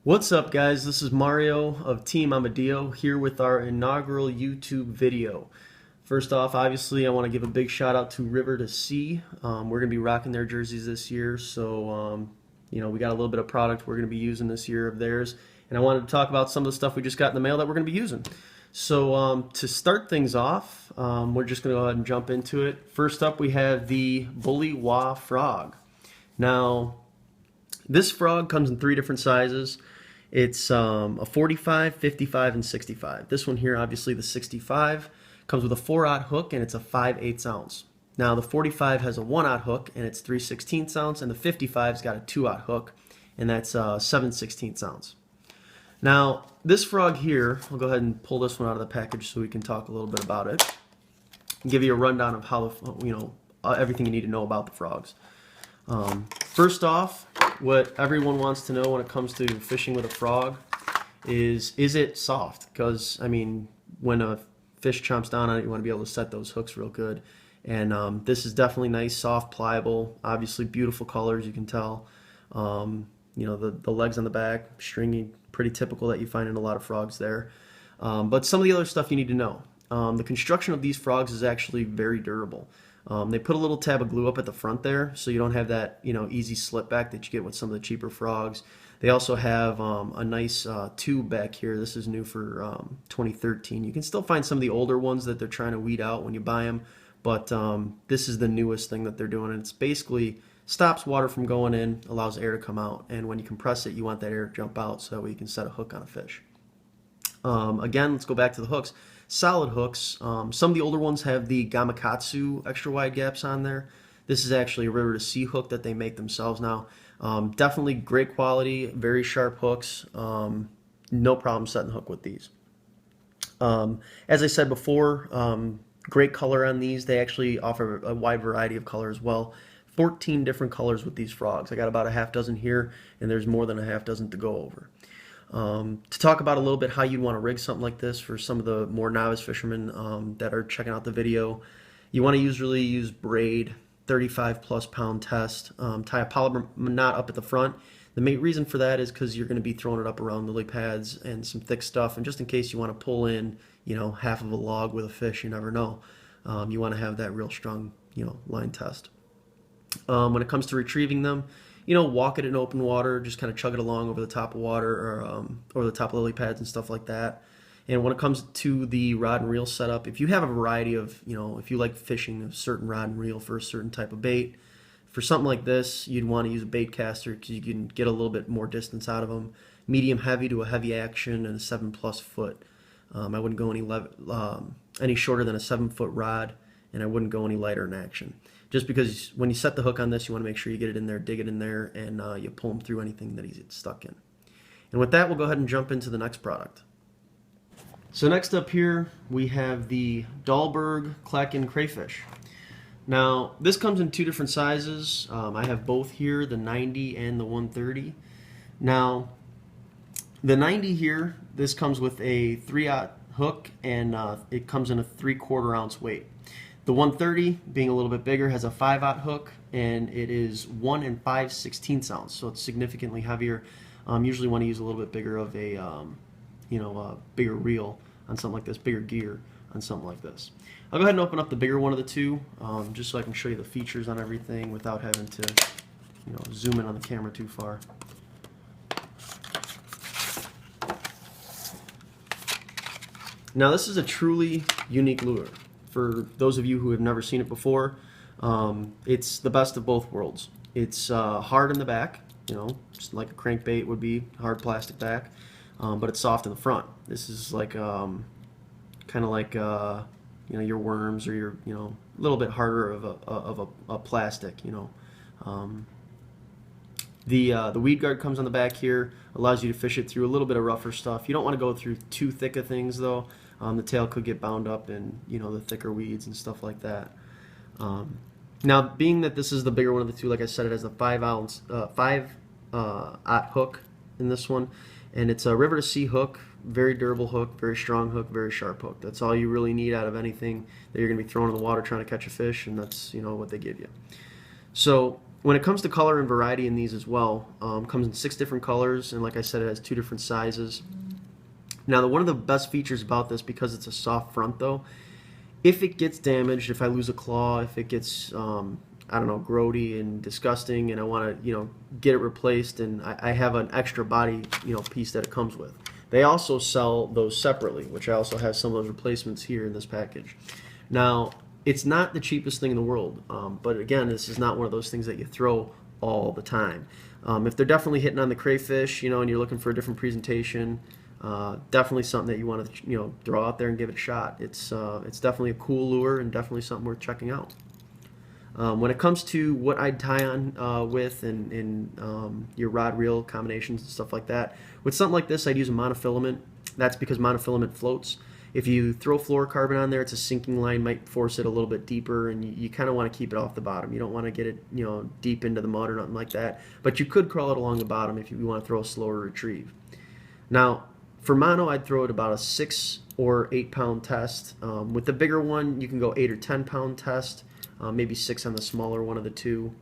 What's up, guys? This is Mario of Team Amodio here with our inaugural YouTube video. First off, obviously, I want to give a big shout out to River to Sea. We're going to be rocking their jerseys this year, so we got a little bit of product we're going to be using this year of theirs, and I wanted to talk about some of the stuff we just got in the mail that we're going to be using. So to start things off, we're just going to go ahead and jump into it. First up, we have the Bully Wah Frog. Now, this frog comes in 3 different sizes. It's a 45, 55, and 65. This one here, obviously the 65, comes with a 4/0 hook and it's a 5/8 ounce. Now the 45 has a 1/0 hook and it's 3/16 ounce, and the 55's got a 2/0 hook and that's 7/16 ounce. Now this frog here, I'll go ahead and pull this one out of the package so we can talk a little bit about it and give you a rundown of how everything you need to know about the frogs. First off, what everyone wants to know when it comes to fishing with a frog is it soft? Because, I mean, when a fish chomps down on it, you want to be able to set those hooks real good. And this is definitely nice, soft, pliable, obviously beautiful colors, you can tell. The legs on the back, stringy, pretty typical that you find in a lot of frogs there. But some of the other stuff you need to know. The construction of these frogs is actually very durable. They put a little tab of glue up at the front there, so you don't have that easy slip back that you get with some of the cheaper frogs. They also have a nice tube back here. This is new for 2013. You can still find some of the older ones that they're trying to weed out when you buy them, but this is the newest thing that they're doing, and it's basically stops water from going in, allows air to come out, and when you compress it, you want that air to jump out so that way you can set a hook on a fish. Again, let's go back to the hooks. Solid hooks. Some of the older ones have the Gamakatsu extra wide gaps on there. This is actually a River to Sea hook that they make themselves now. Definitely great quality, very sharp hooks. No problem setting the hook with these. As I said before, great color on these. They actually offer a wide variety of color as well. 14 different colors with these frogs. I got about a half dozen here, and there's more than a half dozen to go over. To talk about a little bit how you'd want to rig something like this for some of the more novice fishermen that are checking out the video, you want to use braid, 35 plus pound test, tie a polymer knot up at the front. The main reason for that is because you're going to be throwing it up around lily pads and some thick stuff, and just in case you want to pull in half of a log with a fish, you never know. You want to have that real strong line test. When it comes to retrieving them, walk it in open water, just kind of chug it along over the top of water or over the top of lily pads and stuff like that. And when it comes to the rod and reel setup, if you have a variety of, if you like fishing a certain rod and reel for a certain type of bait, for something like this, you'd want to use a bait caster because you can get a little bit more distance out of them. Medium heavy to a heavy action and a 7+ foot. I wouldn't go any shorter than a 7-foot rod, and I wouldn't go any lighter in action. Just because when you set the hook on this, you want to make sure you get it in there, dig it in there, and you pull them through anything that he's stuck in. And with that, we'll go ahead and jump into the next product. So next up here, we have the Dahlberg Clack'n crayfish. Now, this comes in 2 different sizes. I have both here, the 90 and the 130. Now, the 90 here, this comes with a 3/0 hook, and it comes in a 3/4 ounce weight. The 130, being a little bit bigger, has a 5/0 hook, and it is 1 5/16 ounce, so it's significantly heavier. Usually want to use a little bit bigger of a, a bigger reel on something like this, bigger gear on something like this. I'll go ahead and open up the bigger one of the 2, just so I can show you the features on everything without having to, zoom in on the camera too far. Now this is a truly unique lure. For those of you who have never seen it before, it's the best of both worlds. It's hard in the back, just like a crankbait would be, hard plastic back, but it's soft in the front. This is like kind of like your worms or your a little bit harder of a plastic. The weed guard comes on the back here, allows you to fish it through a little bit of rougher stuff. You don't want to go through too thick of things though. The tail could get bound up in the thicker weeds and stuff like that. Now, being that this is the bigger one of the 2, like I said, it has a 5/0 hook in this one, and it's a River to Sea hook. Very durable hook, very strong hook, very sharp hook. That's all you really need out of anything that you're going to be throwing in the water trying to catch a fish, and that's what they give you. So When it comes to color and variety in these as well, comes in 6 different colors, and like I said, it has 2 different sizes. Now, one of the best features about this, because it's a soft front though, if it gets damaged, if I lose a claw, if it gets, I don't know, grody and disgusting, and I want to, get it replaced, and I have an extra body, piece that it comes with. They also sell those separately, which I also have some of those replacements here in this package. Now, it's not the cheapest thing in the world, but again, this is not one of those things that you throw all the time. If they're definitely hitting on the crayfish, and you're looking for a different presentation, definitely something that you want to throw out there and give it a shot. It's definitely a cool lure and definitely something worth checking out. When it comes to what I'd tie on with and your rod reel combinations and stuff like that, with something like this I'd use a monofilament. That's because monofilament floats. If you throw fluorocarbon on there, it's a sinking line, might force it a little bit deeper, and you kind of want to keep it off the bottom. You don't want to get it deep into the mud or nothing like that, but you could crawl it along the bottom if you want to throw a slower retrieve. Now, for mono, I'd throw it about a 6 or 8 pound test. With the bigger one, you can go 8 or 10 pound test, maybe 6 on the smaller one of the two.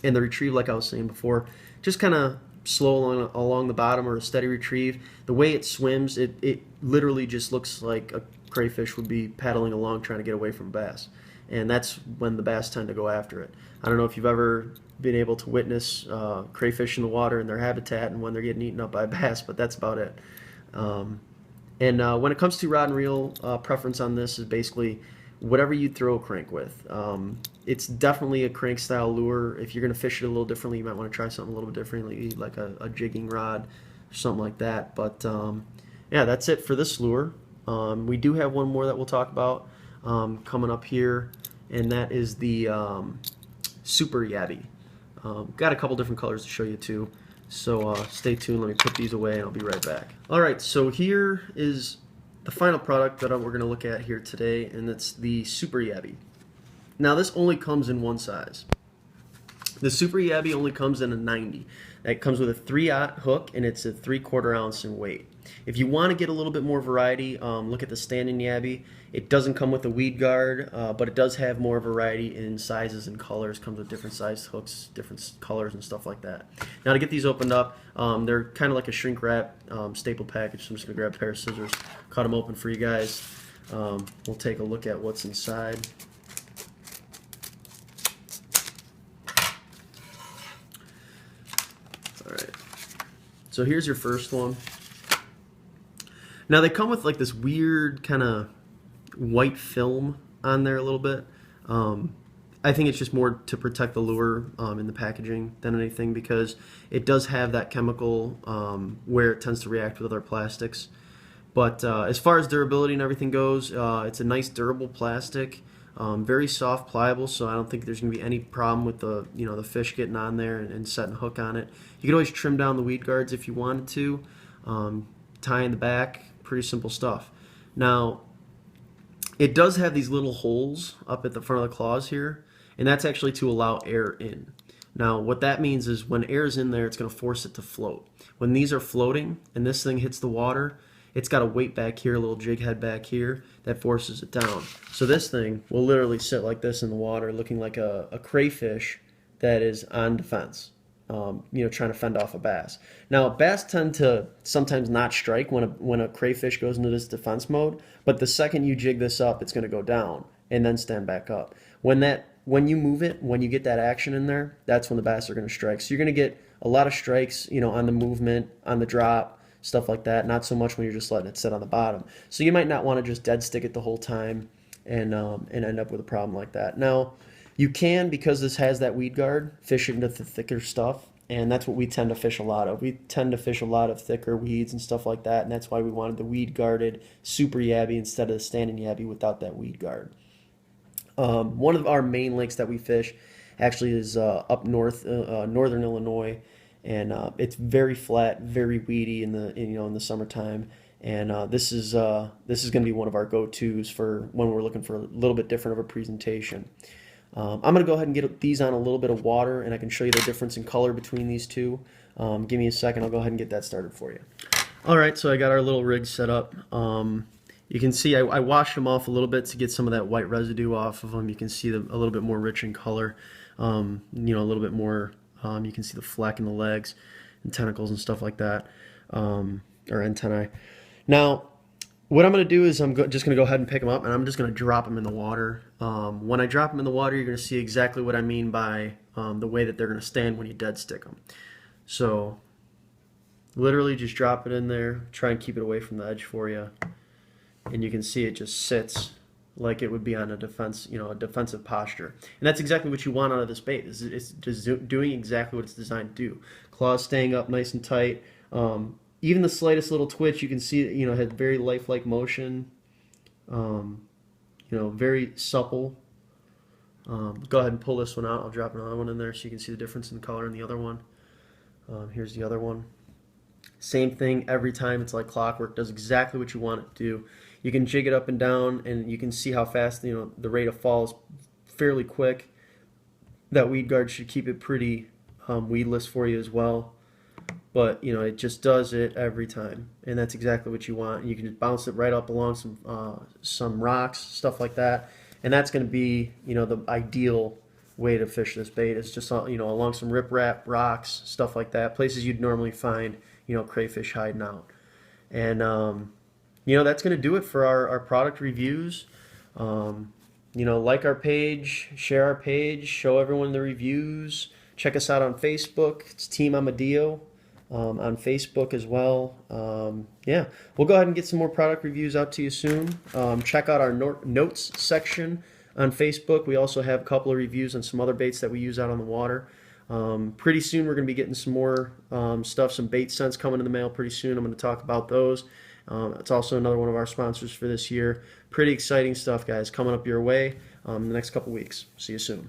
And the retrieve, like I was saying before, just kind of slow along the bottom, or a steady retrieve. The way it swims, it literally just looks like a crayfish would be paddling along trying to get away from bass. And that's when the bass tend to go after it. I don't know if you've ever been able to witness crayfish in the water in their habitat and when they're getting eaten up by bass, but that's about it. When it comes to rod and reel, preference on this is basically whatever you throw a crank with. It's definitely a crank style lure. If you're going to fish it a little differently, you might want to try something a little bit differently, like a jigging rod or something like that. But yeah, that's it for this lure. We do have one more that we'll talk about coming up here, and that is the Super Yabby. Got a couple different colors to show you too. So stay tuned. Let me put these away and I'll be right back. Alright, so here is the final product that we're going to look at here today, and it's the Super Yabby. Now, this only comes in one size. The Super Yabby only comes in a 90. That comes with a 3/0 hook, and it's a 3/4 ounce in weight. If you want to get a little bit more variety, look at the standing Yabby. It doesn't come with a weed guard, but it does have more variety in sizes and colors. Comes with different sized hooks, different colors, and stuff like that. Now, to get these opened up, they're kind of like a shrink wrap staple package. So I'm just going to grab a pair of scissors, cut them open for you guys. We'll take a look at what's inside. Alright, so here's your first one. Now, they come with like this weird kind of white film on there a little bit. I think it's just more to protect the lure in the packaging than anything, because it does have that chemical where it tends to react with other plastics. But as far as durability and everything goes, it's a nice durable plastic. Very soft, pliable, so I don't think there's going to be any problem with the the fish getting on there and setting a hook on it. You could always trim down the weed guards if you wanted to. Tie in the back, pretty simple stuff. Now, it does have these little holes up at the front of the claws here, and that's actually to allow air in. Now, what that means is when air is in there, it's going to force it to float. When these are floating and this thing hits the water, it's got a weight back here, a little jig head back here, that forces it down. So this thing will literally sit like this in the water, looking like a crayfish that is on defense, trying to fend off a bass. Now, bass tend to sometimes not strike when a crayfish goes into this defense mode, but the second you jig this up, it's going to go down and then stand back up. When you move it, when you get that action in there, that's when the bass are going to strike. So you're going to get a lot of strikes, on the movement, on the drop, stuff like that. Not so much when you're just letting it sit on the bottom. So you might not want to just dead stick it the whole time and end up with a problem like that. Now, you can, because this has that weed guard, fish it into the thicker stuff, and that's what we tend to fish a lot of. We tend to fish a lot of thicker weeds and stuff like that, and that's why we wanted the weed guarded Super Yabby instead of the standing Yabby without that weed guard. One of our main lakes that we fish actually is up north, northern Illinois, and it's very flat, very weedy in the summertime. And this is going to be one of our go-tos for when we're looking for a little bit different of a presentation. I'm going to go ahead and get these on a little bit of water, and I can show you the difference in color between these two. Give me a second, I'll go ahead and get that started for you. Alright, so I got our little rig set up. You can see I washed them off a little bit to get some of that white residue off of them. You can see them a little bit more rich in color. a little bit more. You can see the fleck in the legs and tentacles and stuff like that, or antennae. Now, what I'm going to do is just going to go ahead and pick them up, and I'm just going to drop them in the water. When I drop them in the water, you're going to see exactly what I mean by the way that they're going to stand when you dead stick them. So literally just drop it in there, try and keep it away from the edge for you, and you can see it just sits like it would be on a defensive posture. And that's exactly what you want out of this bait. It's just doing exactly what it's designed to do. Claws staying up nice and tight. Even the slightest little twitch, you can see, it had very lifelike motion. Very supple. Go ahead and pull this one out. I'll drop another one in there so you can see the difference in the color in the other one. Here's the other one. Same thing every time. It's like clockwork. Does exactly what you want it to do. You can jig it up and down, and you can see how fast the rate of fall is fairly quick. That weed guard should keep it pretty weedless for you as well. But it just does it every time, and that's exactly what you want. You can just bounce it right up along some rocks, stuff like that, and that's going to be the ideal way to fish this bait. Is just along some riprap rocks, stuff like that, places you'd normally find crayfish hiding out. And that's going to do it for our product reviews. Like our page, share our page, show everyone the reviews. Check us out on Facebook. It's Team Amodio. On Facebook as well. Yeah, we'll go ahead and get some more product reviews out to you soon. Check out our notes section on Facebook. We also have a couple of reviews on some other baits that we use out on the water. Pretty soon we're going to be getting some more stuff, some bait scents coming in the mail pretty soon. I'm going to talk about those. It's also another one of our sponsors for this year. Pretty exciting stuff, guys, coming up your way in the next couple weeks. See you soon.